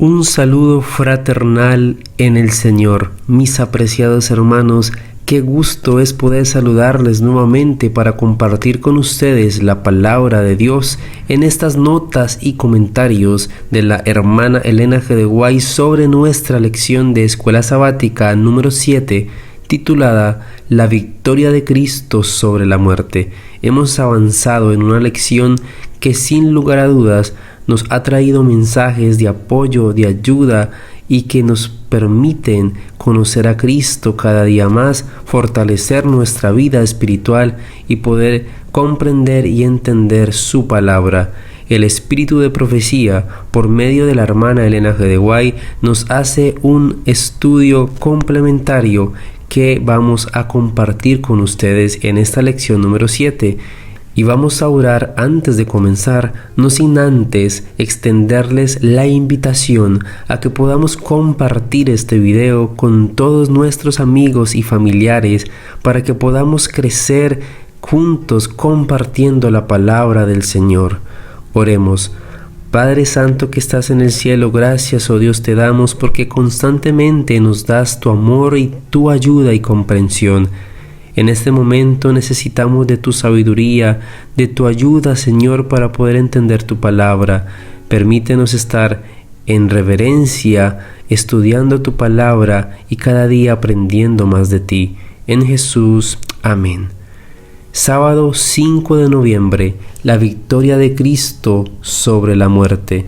Un saludo fraternal en el Señor, mis apreciados hermanos. Qué gusto es poder saludarles nuevamente para compartir con ustedes la palabra de Dios en estas notas y comentarios de la hermana Elena G. de Guay sobre nuestra lección de Escuela Sabática número 7, titulada La victoria de Cristo sobre la muerte. Hemos avanzado en una lección que sin lugar a dudas nos ha traído mensajes de apoyo, de ayuda y que nos permiten conocer a Cristo cada día más, fortalecer nuestra vida espiritual y poder comprender y entender su palabra. El espíritu de profecía, por medio de la hermana Elena G. de Guay, nos hace un estudio complementario que vamos a compartir con ustedes en esta lección número 7. Y vamos a orar antes de comenzar, no sin antes extenderles la invitación a que podamos compartir este video con todos nuestros amigos y familiares para que podamos crecer juntos compartiendo la palabra del Señor. Oremos. Padre Santo que estás en el cielo, gracias, oh Dios, te damos porque constantemente nos das tu amor y tu ayuda y comprensión. En este momento necesitamos de tu sabiduría, de tu ayuda, Señor, para poder entender tu palabra. Permítenos estar en reverencia, estudiando tu palabra y cada día aprendiendo más de ti. En Jesús, amén. Sábado 5 de noviembre, la victoria de Cristo sobre la muerte.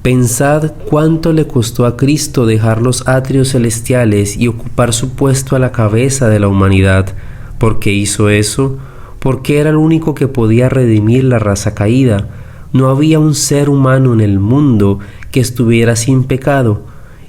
Pensad cuánto le costó a Cristo dejar los atrios celestiales y ocupar su puesto a la cabeza de la humanidad. ¿Por qué hizo eso? Porque era el único que podía redimir la raza caída. No había un ser humano en el mundo que estuviera sin pecado.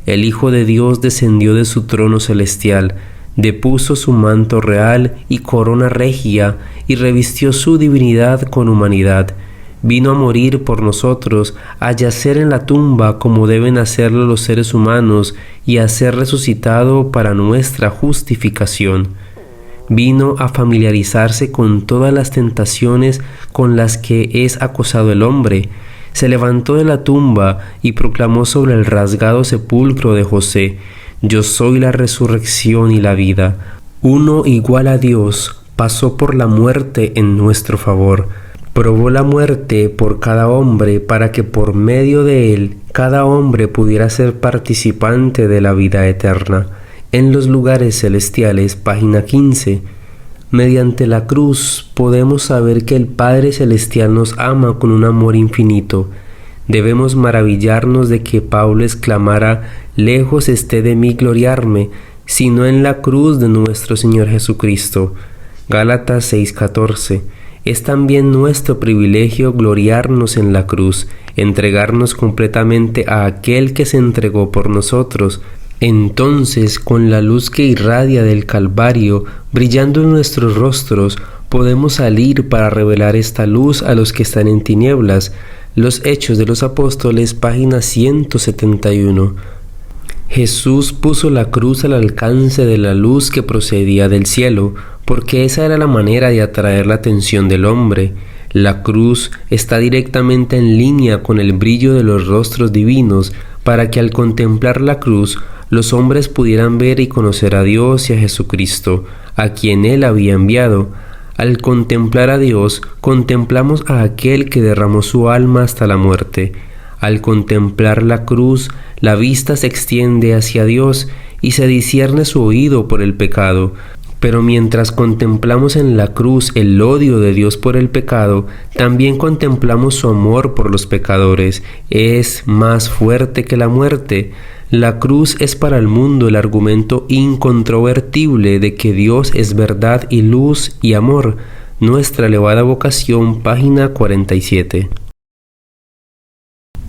El Hijo de Dios descendió de su trono celestial, depuso su manto real y corona regia y revistió su divinidad con humanidad. Vino a morir por nosotros, a yacer en la tumba como deben hacerlo los seres humanos y a ser resucitado para nuestra justificación. Vino a familiarizarse con todas las tentaciones con las que es acosado el hombre. Se levantó de la tumba y proclamó sobre el rasgado sepulcro de José: Yo soy la resurrección y la vida. Uno igual a Dios pasó por la muerte en nuestro favor. Probó la muerte por cada hombre para que por medio de él cada hombre pudiera ser participante de la vida eterna. En los lugares celestiales, página 15. Mediante la cruz podemos saber que el Padre Celestial nos ama con un amor infinito. Debemos maravillarnos de que Pablo exclamara: lejos esté de mí gloriarme, sino en la cruz de nuestro Señor Jesucristo. Gálatas 6:14. Es también nuestro privilegio gloriarnos en la cruz, entregarnos completamente a aquel que se entregó por nosotros. Entonces, con la luz que irradia del Calvario, brillando en nuestros rostros, podemos salir para revelar esta luz a los que están en tinieblas. Los Hechos de los Apóstoles, página 171. Jesús puso la cruz al alcance de la luz que procedía del cielo, porque esa era la manera de atraer la atención del hombre. La cruz está directamente en línea con el brillo de los rostros divinos, para que al contemplar la cruz, los hombres pudieran ver y conocer a Dios y a Jesucristo, a quien Él había enviado. Al contemplar a Dios, contemplamos a aquel que derramó su alma hasta la muerte. Al contemplar la cruz, la vista se extiende hacia Dios y se discierne su oído por el pecado. Pero mientras contemplamos en la cruz el odio de Dios por el pecado, también contemplamos su amor por los pecadores. Es más fuerte que la muerte. La cruz es para el mundo el argumento incontrovertible de que Dios es verdad y luz y amor. Nuestra elevada vocación, página 47.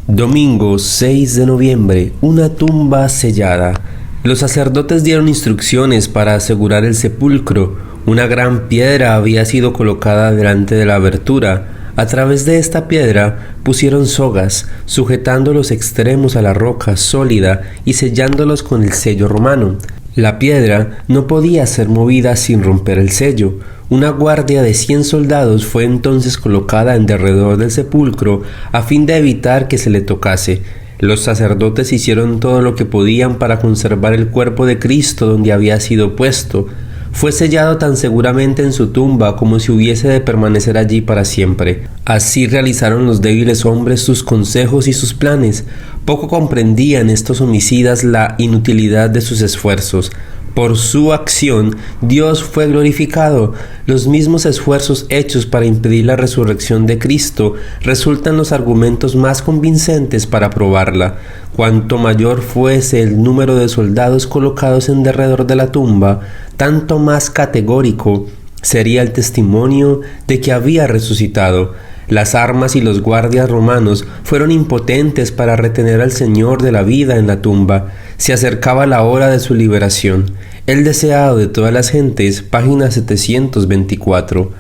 Domingo 6 de noviembre, una tumba sellada. Los sacerdotes dieron instrucciones para asegurar el sepulcro. Una gran piedra había sido colocada delante de la abertura. A través de esta piedra pusieron sogas, sujetando los extremos a la roca sólida y sellándolos con el sello romano. La piedra no podía ser movida sin romper el sello. Una guardia de 100 soldados fue entonces colocada en derredor del sepulcro a fin de evitar que se le tocase. Los sacerdotes hicieron todo lo que podían para conservar el cuerpo de Cristo donde había sido puesto. Fue sellado tan seguramente en su tumba como si hubiese de permanecer allí para siempre. Así realizaron los débiles hombres sus consejos y sus planes. Poco comprendían estos homicidas la inutilidad de sus esfuerzos. Por su acción, Dios fue glorificado. Los mismos esfuerzos hechos para impedir la resurrección de Cristo resultan los argumentos más convincentes para probarla. Cuanto mayor fuese el número de soldados colocados en derredor de la tumba, tanto más categórico sería el testimonio de que había resucitado. Las armas y los guardias romanos fueron impotentes para retener al Señor de la vida en la tumba. Se acercaba la hora de su liberación. El deseado de todas las gentes, página 724.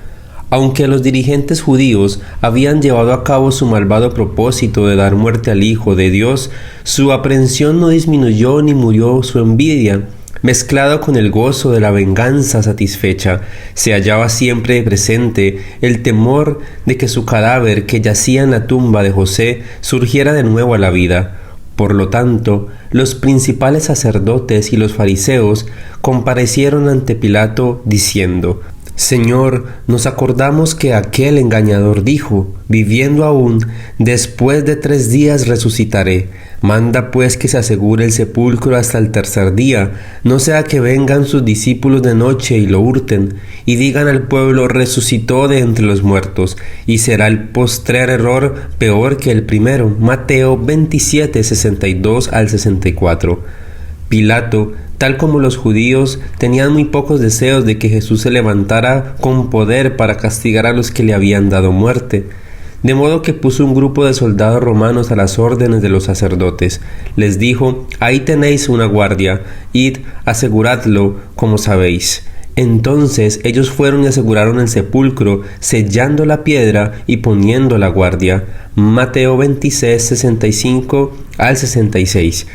Aunque los dirigentes judíos habían llevado a cabo su malvado propósito de dar muerte al Hijo de Dios, su aprehensión no disminuyó ni murió su envidia. Mezclado con el gozo de la venganza satisfecha, se hallaba siempre presente el temor de que su cadáver, que yacía en la tumba de José, surgiera de nuevo a la vida. Por lo tanto, los principales sacerdotes y los fariseos comparecieron ante Pilato diciendo: «Señor, nos acordamos que aquel engañador dijo, viviendo aún, después de 3 días resucitaré. Manda pues que se asegure el sepulcro hasta el tercer día, no sea que vengan sus discípulos de noche y lo hurten, y digan al pueblo: resucitó de entre los muertos, y será el postrer error peor que el primero». Mateo 27, 62 al 64. Pilato, tal como los judíos, tenían muy pocos deseos de que Jesús se levantara con poder para castigar a los que le habían dado muerte. De modo que puso un grupo de soldados romanos a las órdenes de los sacerdotes. Les dijo: «Ahí tenéis una guardia, id, aseguradlo como sabéis». Entonces ellos fueron y aseguraron el sepulcro, sellando la piedra y poniendo la guardia. Mateo 26, 65 al 66.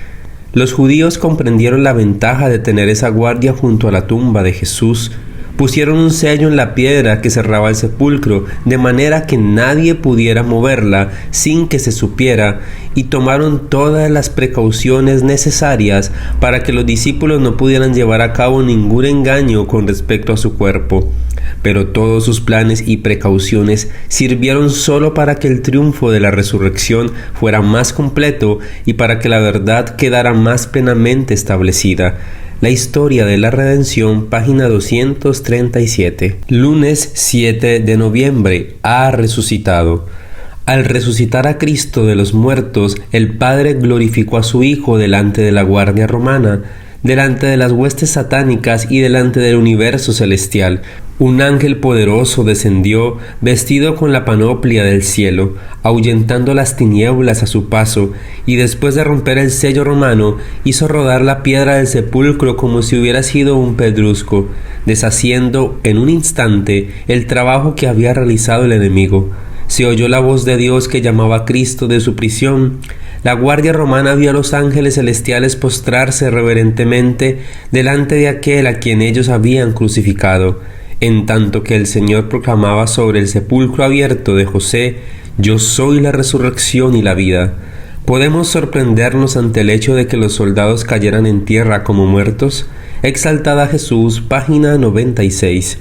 Los judíos comprendieron la ventaja de tener esa guardia junto a la tumba de Jesús. Pusieron un sello en la piedra que cerraba el sepulcro, de manera que nadie pudiera moverla sin que se supiera, y tomaron todas las precauciones necesarias para que los discípulos no pudieran llevar a cabo ningún engaño con respecto a su cuerpo. Pero todos sus planes y precauciones sirvieron solo para que el triunfo de la resurrección fuera más completo y para que la verdad quedara más plenamente establecida. La historia de la redención, página 237. Lunes 7 de noviembre. Ha resucitado. Al resucitar a Cristo de los muertos, el Padre glorificó a su Hijo delante de la guardia romana, delante de las huestes satánicas y delante del universo celestial. Un ángel poderoso descendió, vestido con la panoplia del cielo, ahuyentando las tinieblas a su paso, y después de romper el sello romano, hizo rodar la piedra del sepulcro como si hubiera sido un pedrusco, deshaciendo en un instante el trabajo que había realizado el enemigo. Se oyó la voz de Dios que llamaba a Cristo de su prisión. La guardia romana vio a los ángeles celestiales postrarse reverentemente delante de aquel a quien ellos habían crucificado. En tanto que el Señor proclamaba sobre el sepulcro abierto de José: «Yo soy la resurrección y la vida». ¿Podemos sorprendernos ante el hecho de que los soldados cayeran en tierra como muertos? Exaltad a Jesús, página 96.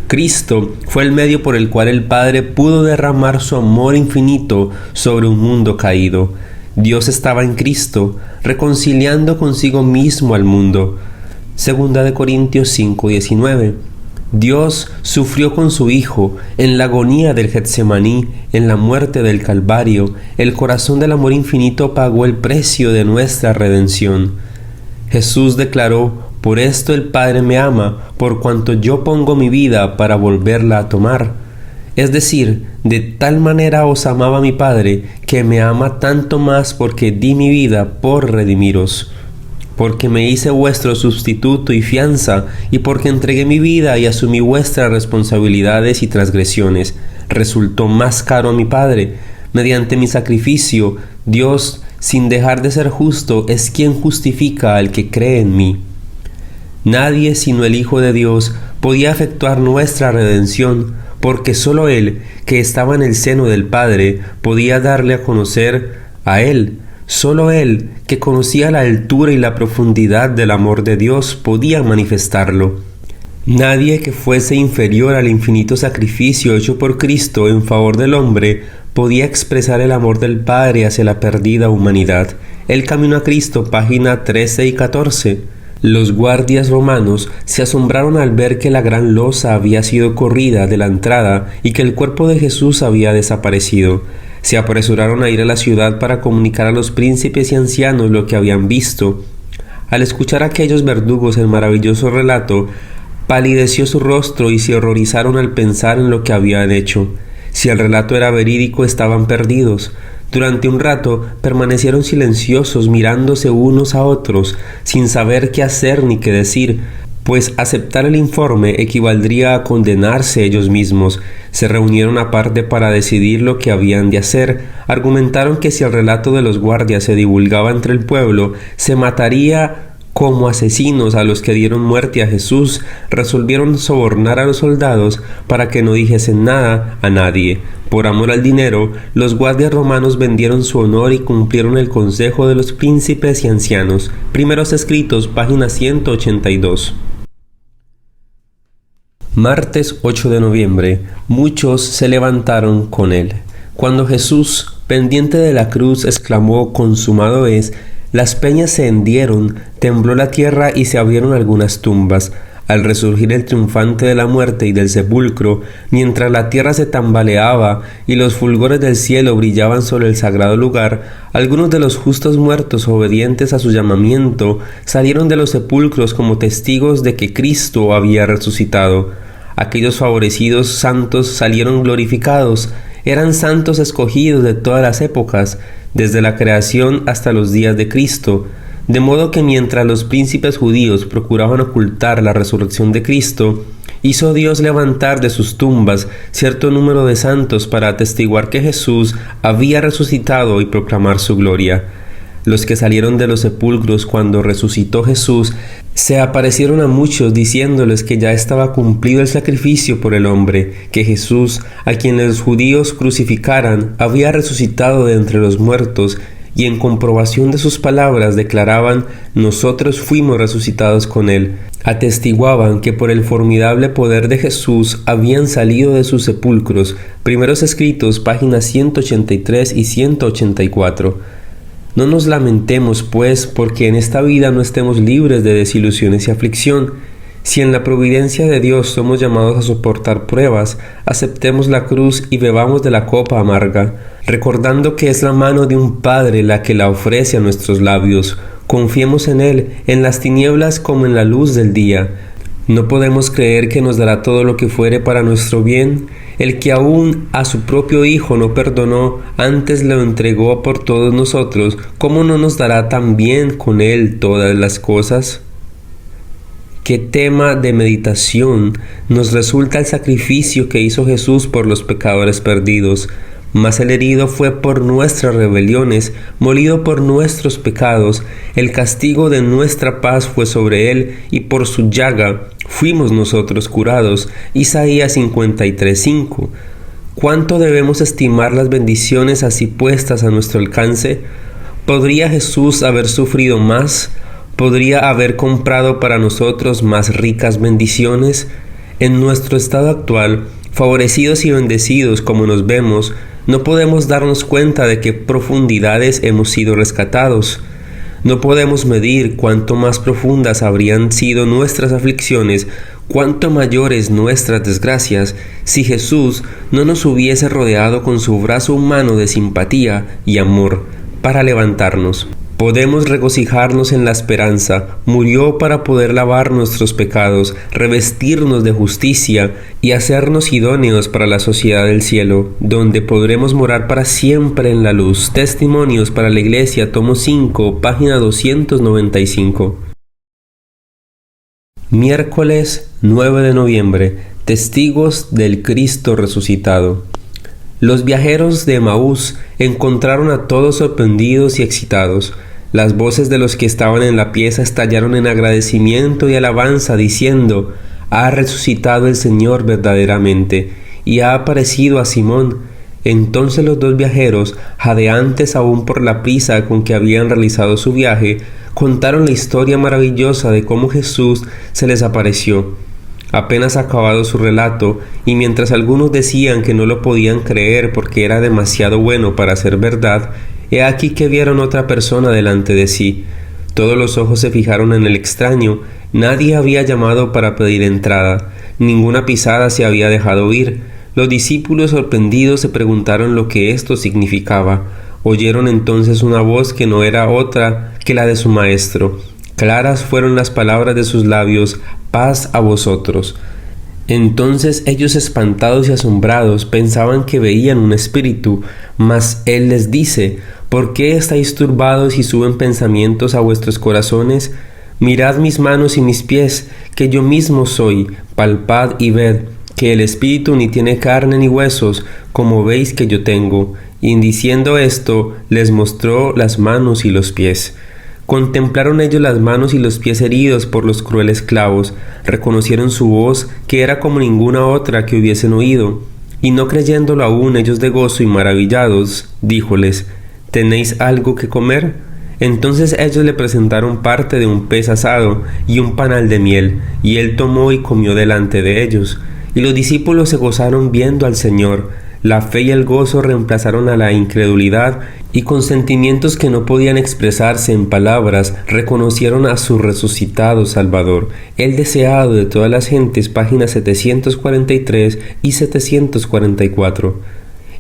Cristo fue el medio por el cual el Padre pudo derramar su amor infinito sobre un mundo caído. Dios estaba en Cristo, reconciliando consigo mismo al mundo. 2 Corintios 5:19. Dios sufrió con su Hijo en la agonía del Getsemaní, en la muerte del Calvario. El corazón del amor infinito pagó el precio de nuestra redención. Jesús declaró: «Por esto el Padre me ama, por cuanto yo pongo mi vida para volverla a tomar». Es decir, de tal manera os amaba mi Padre, que me ama tanto más porque di mi vida por redimiros. Porque me hice vuestro sustituto y fianza, y porque entregué mi vida y asumí vuestras responsabilidades y transgresiones, resultó más caro a mi Padre. Mediante mi sacrificio, Dios, sin dejar de ser justo, es quien justifica al que cree en mí. Nadie sino el Hijo de Dios podía efectuar nuestra redención, porque solo Él, que estaba en el seno del Padre, podía darle a conocer a Él. Solo Él, que conocía la altura y la profundidad del amor de Dios, podía manifestarlo. Nadie que fuese inferior al infinito sacrificio hecho por Cristo en favor del hombre podía expresar el amor del Padre hacia la perdida humanidad. El camino a Cristo, página 13 y 14. Los guardias romanos se asombraron al ver que la gran losa había sido corrida de la entrada y que el cuerpo de Jesús había desaparecido. Se apresuraron a ir a la ciudad para comunicar a los príncipes y ancianos lo que habían visto. Al escuchar a aquellos verdugos el maravilloso relato, palideció su rostro y se horrorizaron al pensar en lo que habían hecho. Si el relato era verídico, estaban perdidos. Durante un rato permanecieron silenciosos, mirándose unos a otros, sin saber qué hacer ni qué decir, pues aceptar el informe equivaldría a condenarse ellos mismos. Se reunieron aparte para decidir lo que habían de hacer. Argumentaron que si el relato de los guardias se divulgaba entre el pueblo, se mataría como asesinos a los que dieron muerte a Jesús. Resolvieron sobornar a los soldados para que no dijesen nada a nadie. Por amor al dinero, los guardias romanos vendieron su honor y cumplieron el consejo de los príncipes y ancianos. Primeros Escritos, página 182. Martes 8 de noviembre. Muchos se levantaron con él. Cuando Jesús, pendiente de la cruz, exclamó: «Consumado es», las peñas se hendieron, tembló la tierra y se abrieron algunas tumbas. Al resurgir el triunfante de la muerte y del sepulcro, mientras la tierra se tambaleaba y los fulgores del cielo brillaban sobre el sagrado lugar, algunos de los justos muertos, obedientes a su llamamiento, salieron de los sepulcros como testigos de que Cristo había resucitado. Aquellos favorecidos santos salieron glorificados. Eran santos escogidos de todas las épocas, desde la creación hasta los días de Cristo, de modo que mientras los príncipes judíos procuraban ocultar la resurrección de Cristo, hizo Dios levantar de sus tumbas cierto número de santos para atestiguar que Jesús había resucitado y proclamar su gloria. Los que salieron de los sepulcros cuando resucitó Jesús se aparecieron a muchos diciéndoles que ya estaba cumplido el sacrificio por el hombre, que Jesús, a quien los judíos crucificaran, había resucitado de entre los muertos, y en comprobación de sus palabras declaraban: «Nosotros fuimos resucitados con él». Atestiguaban que por el formidable poder de Jesús habían salido de sus sepulcros. Primeros Escritos, páginas 183 y 184. No nos lamentemos, pues, porque en esta vida no estemos libres de desilusiones y aflicción. Si en la providencia de Dios somos llamados a soportar pruebas, aceptemos la cruz y bebamos de la copa amarga, recordando que es la mano de un Padre la que la ofrece a nuestros labios. Confiemos en Él, en las tinieblas como en la luz del día. ¿No podemos creer que nos dará todo lo que fuere para nuestro bien? El que aún a su propio Hijo no perdonó, antes lo entregó por todos nosotros, ¿cómo no nos dará también con Él todas las cosas? ¿Qué tema de meditación nos resulta el sacrificio que hizo Jesús por los pecadores perdidos? Mas el herido fue por nuestras rebeliones, molido por nuestros pecados. El castigo de nuestra paz fue sobre él, y por su llaga fuimos nosotros curados. Isaías 53:5. ¿Cuánto debemos estimar las bendiciones así puestas a nuestro alcance? ¿Podría Jesús haber sufrido más? ¿Podría haber comprado para nosotros más ricas bendiciones? En nuestro estado actual, favorecidos y bendecidos como nos vemos, no podemos darnos cuenta de qué profundidades hemos sido rescatados. No podemos medir cuánto más profundas habrían sido nuestras aflicciones, cuánto mayores nuestras desgracias, si Jesús no nos hubiese rodeado con su brazo humano de simpatía y amor para levantarnos. Podemos regocijarnos en la esperanza. Murió para poder lavar nuestros pecados, revestirnos de justicia y hacernos idóneos para la sociedad del cielo, donde podremos morar para siempre en la luz. Testimonios para la Iglesia, tomo 5, página 295. Miércoles 9 de noviembre. Testigos del Cristo resucitado. Los viajeros de Emaús encontraron a todos sorprendidos y excitados. Las voces de los que estaban en la pieza estallaron en agradecimiento y alabanza, diciendo: «Ha resucitado el Señor verdaderamente, y ha aparecido a Simón». Entonces los dos viajeros, jadeantes aún por la prisa con que habían realizado su viaje, contaron la historia maravillosa de cómo Jesús se les apareció. Apenas acabado su relato, y mientras algunos decían que no lo podían creer porque era demasiado bueno para ser verdad, he aquí que vieron otra persona delante de sí. Todos los ojos se fijaron en el extraño. Nadie había llamado para pedir entrada, ninguna pisada se había dejado oír. Los discípulos sorprendidos se preguntaron lo que esto significaba. Oyeron entonces una voz que no era otra que la de su maestro. Claras fueron las palabras de sus labios: paz a vosotros. Entonces ellos, espantados y asombrados, pensaban que veían un espíritu, mas él les dice: ¿por qué estáis turbados y suben pensamientos a vuestros corazones? Mirad mis manos y mis pies, que yo mismo soy. Palpad y ved, que el espíritu ni tiene carne ni huesos, como veis que yo tengo. Y diciendo esto, les mostró las manos y los pies. Contemplaron ellos las manos y los pies heridos por los crueles clavos, reconocieron su voz, que era como ninguna otra que hubiesen oído. Y no creyéndolo aún ellos de gozo y maravillados, díjoles: ¿tenéis algo que comer? Entonces ellos le presentaron parte de un pez asado y un panal de miel, y él tomó y comió delante de ellos. Y los discípulos se gozaron viendo al Señor. La fe y el gozo reemplazaron a la incredulidad, y con sentimientos que no podían expresarse en palabras, reconocieron a su resucitado Salvador, el deseado de todas las gentes, páginas 743 y 744.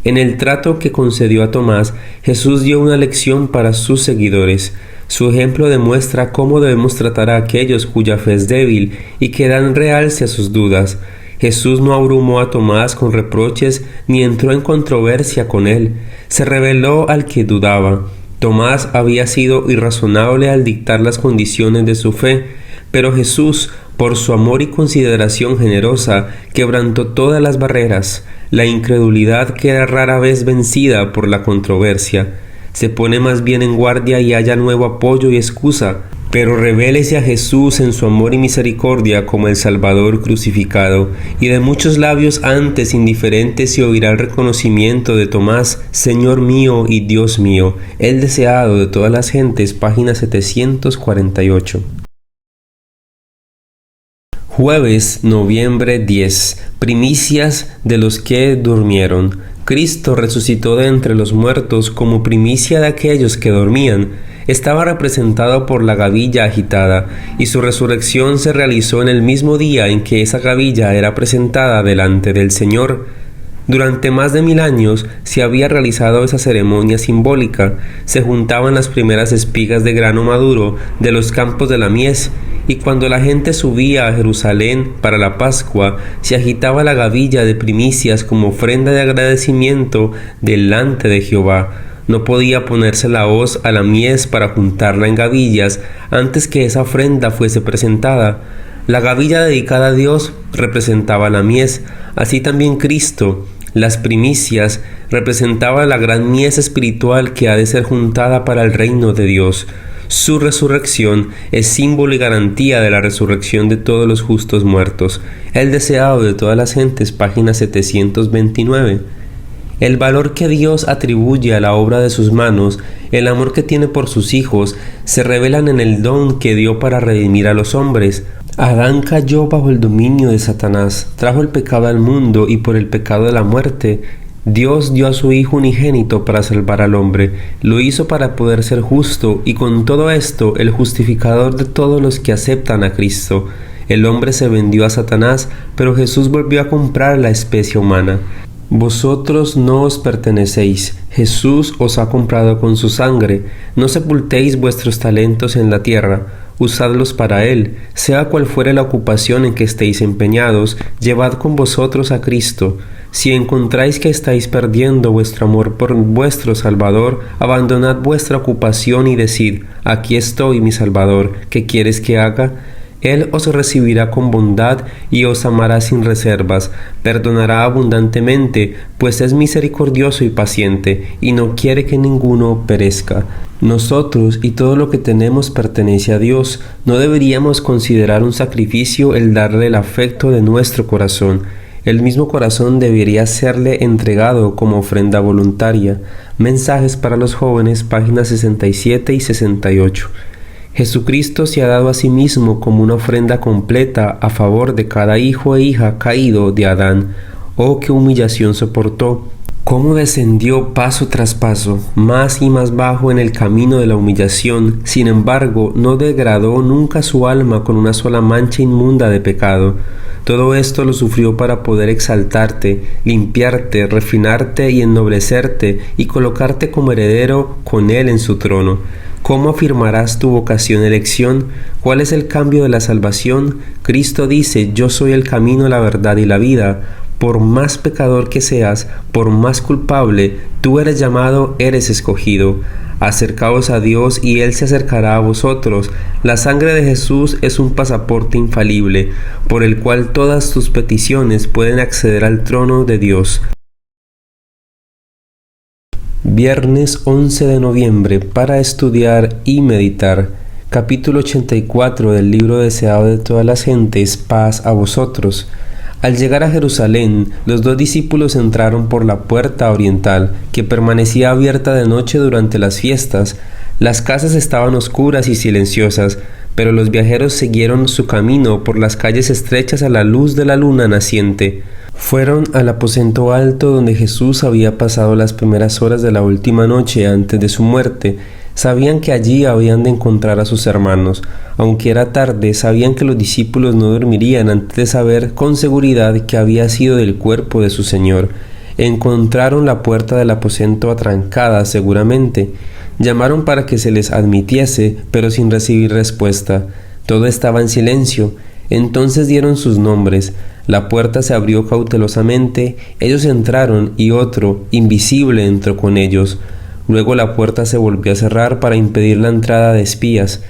En el trato que concedió a Tomás, Jesús dio una lección para sus seguidores. Su ejemplo demuestra cómo debemos tratar a aquellos cuya fe es débil y que dan realce a sus dudas. Jesús no abrumó a Tomás con reproches ni entró en controversia con él. Se reveló al que dudaba. Tomás había sido irrazonable al dictar las condiciones de su fe, pero Jesús, por su amor y consideración generosa, quebrantó todas las barreras. La incredulidad queda rara vez vencida por la controversia. Se pone más bien en guardia y halla nuevo apoyo y excusa. Pero revélese a Jesús en su amor y misericordia como el Salvador crucificado, y de muchos labios antes indiferentes se oirá el reconocimiento de Tomás: Señor mío y Dios mío, el deseado de todas las gentes, página 748. Jueves, noviembre 10. Primicias de los que durmieron. Cristo resucitó de entre los muertos como primicia de aquellos que dormían. Estaba representado por la gavilla agitada, y su resurrección se realizó en el mismo día en que esa gavilla era presentada delante del Señor. Durante más de 1000 años se había realizado esa ceremonia simbólica. Se juntaban las primeras espigas de grano maduro de los campos de la mies, y cuando la gente subía a Jerusalén para la Pascua, se agitaba la gavilla de primicias como ofrenda de agradecimiento delante de Jehová. No podía ponerse la hoz a la mies para juntarla en gavillas antes que esa ofrenda fuese presentada. La gavilla dedicada a Dios representaba la mies, así también Cristo. Las primicias representaban la gran mies espiritual que ha de ser juntada para el reino de Dios. Su resurrección es símbolo y garantía de la resurrección de todos los justos muertos. El deseado de todas las gentes, página 729. El valor que Dios atribuye a la obra de sus manos, el amor que tiene por sus hijos, se revelan en el don que dio para redimir a los hombres. Adán cayó bajo el dominio de Satanás, trajo el pecado al mundo y por el pecado de la muerte, Dios dio a su Hijo unigénito para salvar al hombre. Lo hizo para poder ser justo y con todo esto el justificador de todos los que aceptan a Cristo. El hombre se vendió a Satanás, pero Jesús volvió a comprar la especie humana. Vosotros no os pertenecéis, Jesús os ha comprado con su sangre. No sepultéis vuestros talentos en la tierra, usadlos para Él. Sea cual fuere la ocupación en que estéis empeñados, llevad con vosotros a Cristo. Si encontráis que estáis perdiendo vuestro amor por vuestro Salvador, abandonad vuestra ocupación y decid: aquí estoy, mi Salvador, ¿qué quieres que haga? Él os recibirá con bondad y os amará sin reservas, perdonará abundantemente, pues es misericordioso y paciente, y no quiere que ninguno perezca. Nosotros y todo lo que tenemos pertenece a Dios. No deberíamos considerar un sacrificio el darle el afecto de nuestro corazón. El mismo corazón debería serle entregado como ofrenda voluntaria. Mensajes para los jóvenes, páginas 67 y 68. Jesucristo se ha dado a sí mismo como una ofrenda completa a favor de cada hijo e hija caído de Adán. Oh, qué humillación soportó. Cómo descendió paso tras paso, más y más bajo en el camino de la humillación. Sin embargo, no degradó nunca su alma con una sola mancha inmunda de pecado. Todo esto lo sufrió para poder exaltarte, limpiarte, refinarte y ennoblecerte y colocarte como heredero con Él en su trono. ¿Cómo afirmarás tu vocación y elección? ¿Cuál es el cambio de la salvación? Cristo dice: yo soy el camino, la verdad y la vida. Por más pecador que seas, por más culpable, tú eres llamado, eres escogido. Acercaos a Dios y Él se acercará a vosotros. La sangre de Jesús es un pasaporte infalible, por el cual todas tus peticiones pueden acceder al trono de Dios. Viernes 11 de noviembre, para estudiar y meditar. Capítulo 84 del libro deseado de todas las gentes, paz a vosotros. Al llegar a Jerusalén, los 2 discípulos entraron por la puerta oriental, que permanecía abierta de noche durante las fiestas. Las casas estaban oscuras y silenciosas, pero los viajeros siguieron su camino por las calles estrechas a la luz de la luna naciente. Fueron al aposento alto donde Jesús había pasado las primeras horas de la última noche antes de su muerte. Sabían que allí habían de encontrar a sus hermanos. Aunque era tarde, sabían que los discípulos no dormirían antes de saber con seguridad que había sido del cuerpo de su Señor. Encontraron la puerta del aposento atrancada seguramente. Llamaron para que se les admitiese, pero sin recibir respuesta. Todo estaba en silencio. Entonces dieron sus nombres. La puerta se abrió cautelosamente. Ellos entraron y otro, invisible, entró con ellos. Luego la puerta se volvió a cerrar para impedir la entrada de espías.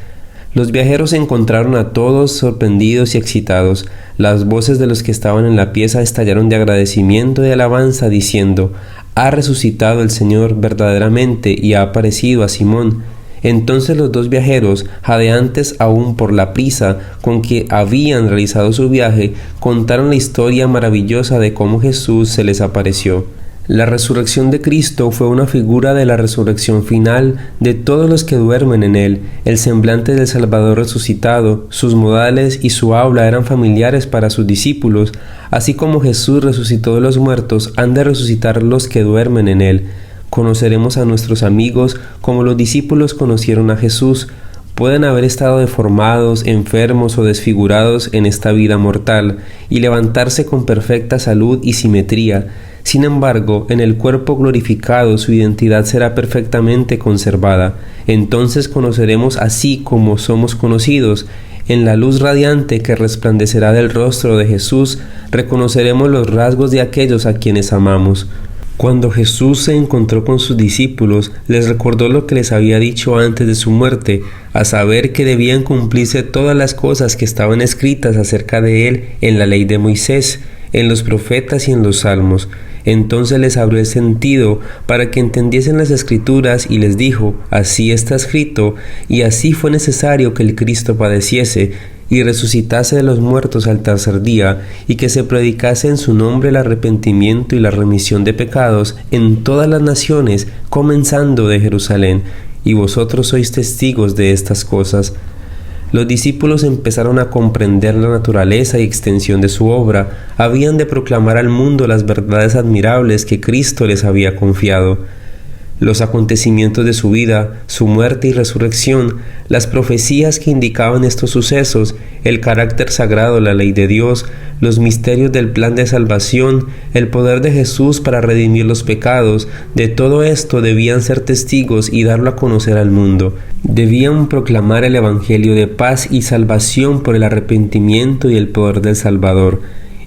Los viajeros encontraron a todos sorprendidos y excitados. Las voces de los que estaban en la pieza estallaron de agradecimiento y alabanza, diciendo: «Ha resucitado el Señor verdaderamente y ha aparecido a Simón». Entonces los 2 viajeros, jadeantes aún por la prisa con que habían realizado su viaje, contaron la historia maravillosa de cómo Jesús se les apareció. La resurrección de Cristo fue una figura de la resurrección final de todos los que duermen en Él. El semblante del Salvador resucitado, sus modales y su habla eran familiares para sus discípulos. Así como Jesús resucitó de los muertos, han de resucitar los que duermen en Él. Conoceremos a nuestros amigos como los discípulos conocieron a Jesús. Pueden haber estado deformados, enfermos o desfigurados en esta vida mortal y levantarse con perfecta salud y simetría. Sin embargo, en el cuerpo glorificado su identidad será perfectamente conservada. Entonces conoceremos así como somos conocidos. En la luz radiante que resplandecerá del rostro de Jesús, reconoceremos los rasgos de aquellos a quienes amamos. Cuando Jesús se encontró con sus discípulos, les recordó lo que les había dicho antes de su muerte, a saber que debían cumplirse todas las cosas que estaban escritas acerca de él en la ley de Moisés, en los profetas y en los salmos. Entonces les abrió el sentido para que entendiesen las Escrituras y les dijo: así está escrito, y así fue necesario que el Cristo padeciese y resucitase de los muertos al tercer día, y que se predicase en su nombre el arrepentimiento y la remisión de pecados en todas las naciones, comenzando de Jerusalén. Y vosotros sois testigos de estas cosas. Los discípulos empezaron a comprender la naturaleza y extensión de su obra. Habían de proclamar al mundo las verdades admirables que Cristo les había confiado. Los acontecimientos de su vida, su muerte y resurrección, las profecías que indicaban estos sucesos, el carácter sagrado de la ley de Dios, los misterios del plan de salvación, el poder de Jesús para redimir los pecados, de todo esto debían ser testigos y darlo a conocer al mundo. Debían proclamar el evangelio de paz y salvación por el arrepentimiento y el poder del Salvador.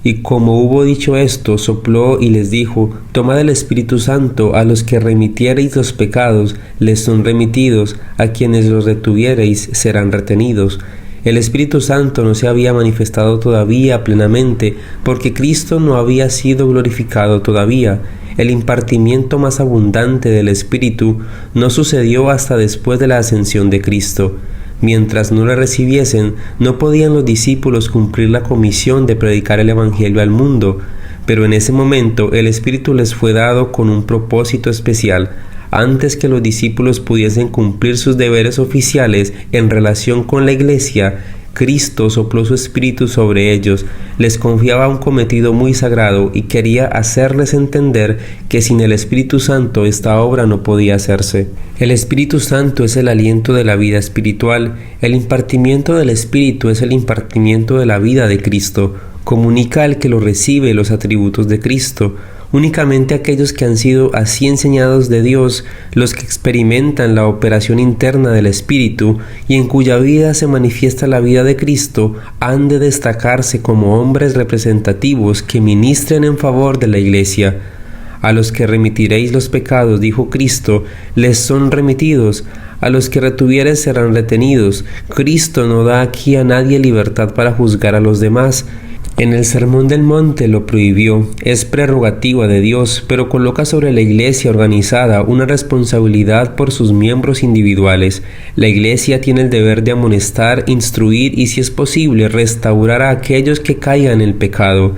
Y como hubo dicho esto, sopló y les dijo: tomad el Espíritu Santo, a los que remitiereis los pecados, les son remitidos, a quienes los retuviereis, serán retenidos. El Espíritu Santo no se había manifestado todavía plenamente, porque Cristo no había sido glorificado todavía. El impartimiento más abundante del Espíritu no sucedió hasta después de la ascensión de Cristo. Mientras no le recibiesen, no podían los discípulos cumplir la comisión de predicar el Evangelio al mundo. pero en ese momento el Espíritu les fue dado con un propósito especial. Antes que los discípulos pudiesen cumplir sus deberes oficiales en relación con la Iglesia, Cristo sopló su Espíritu sobre ellos, les confiaba un cometido muy sagrado y quería hacerles entender que sin el Espíritu Santo esta obra no podía hacerse. El Espíritu Santo es el aliento de la vida espiritual. El impartimiento del Espíritu es el impartimiento de la vida de Cristo. Comunica al que lo recibe los atributos de Cristo. Únicamente aquellos que han sido así enseñados de Dios, los que experimentan la operación interna del Espíritu y en cuya vida se manifiesta la vida de Cristo, han de destacarse como hombres representativos que ministren en favor de la Iglesia. A los que remitiréis los pecados, dijo Cristo, les son remitidos. A los que retuvieres serán retenidos. Cristo no da aquí a nadie libertad para juzgar a los demás. En el Sermón del Monte lo prohibió, es prerrogativa de Dios, pero coloca sobre la Iglesia organizada una responsabilidad por sus miembros individuales. La Iglesia tiene el deber de amonestar, instruir y, si es posible, restaurar a aquellos que caigan en el pecado.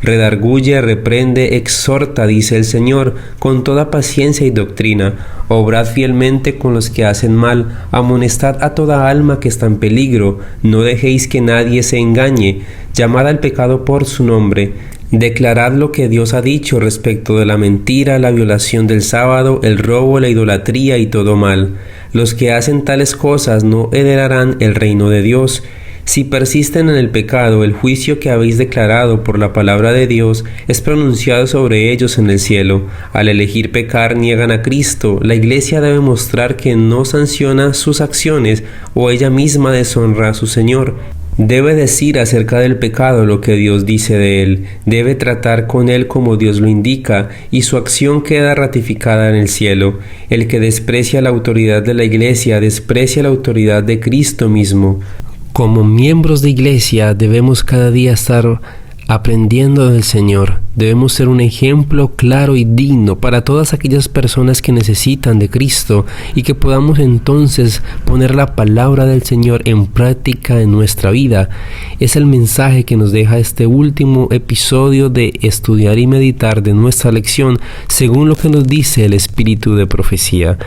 Redarguye, reprende, exhorta, dice el Señor, con toda paciencia y doctrina. Obrad fielmente con los que hacen mal, amonestad a toda alma que está en peligro, no dejéis que nadie se engañe, llamad al pecado por su nombre, declarad lo que Dios ha dicho respecto de la mentira, la violación del sábado, el robo, la idolatría y todo mal. Los que hacen tales cosas no heredarán el reino de Dios. Si persisten en el pecado, el juicio que habéis declarado por la palabra de Dios es pronunciado sobre ellos en el cielo. Al elegir pecar, niegan a Cristo. La Iglesia debe mostrar que no sanciona sus acciones o ella misma deshonra a su Señor. Debe decir acerca del pecado lo que Dios dice de él. Debe tratar con él como Dios lo indica y su acción queda ratificada en el cielo. El que desprecia la autoridad de la Iglesia desprecia la autoridad de Cristo mismo. Como miembros de Iglesia debemos cada día estar aprendiendo del Señor. Debemos ser un ejemplo claro y digno para todas aquellas personas que necesitan de Cristo y que podamos entonces poner la palabra del Señor en práctica en nuestra vida. Es el mensaje que nos deja este último episodio de estudiar y meditar de nuestra lección según lo que nos dice el Espíritu de Profecía.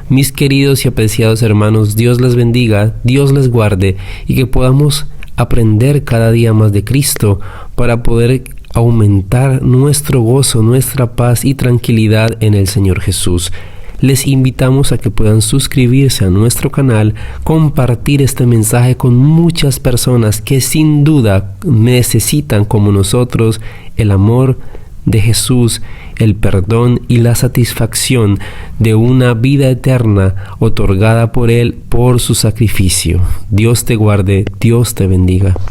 Mis queridos y apreciados hermanos, Dios les bendiga, Dios les guarde y que podamos aprender cada día más de Cristo para poder aumentar nuestro gozo, nuestra paz y tranquilidad en el Señor Jesús. Les invitamos a que puedan suscribirse a nuestro canal, compartir este mensaje con muchas personas que sin duda necesitan, como nosotros, el amor de Jesús, el perdón y la satisfacción de una vida eterna otorgada por Él por su sacrificio. Dios te guarde, Dios te bendiga.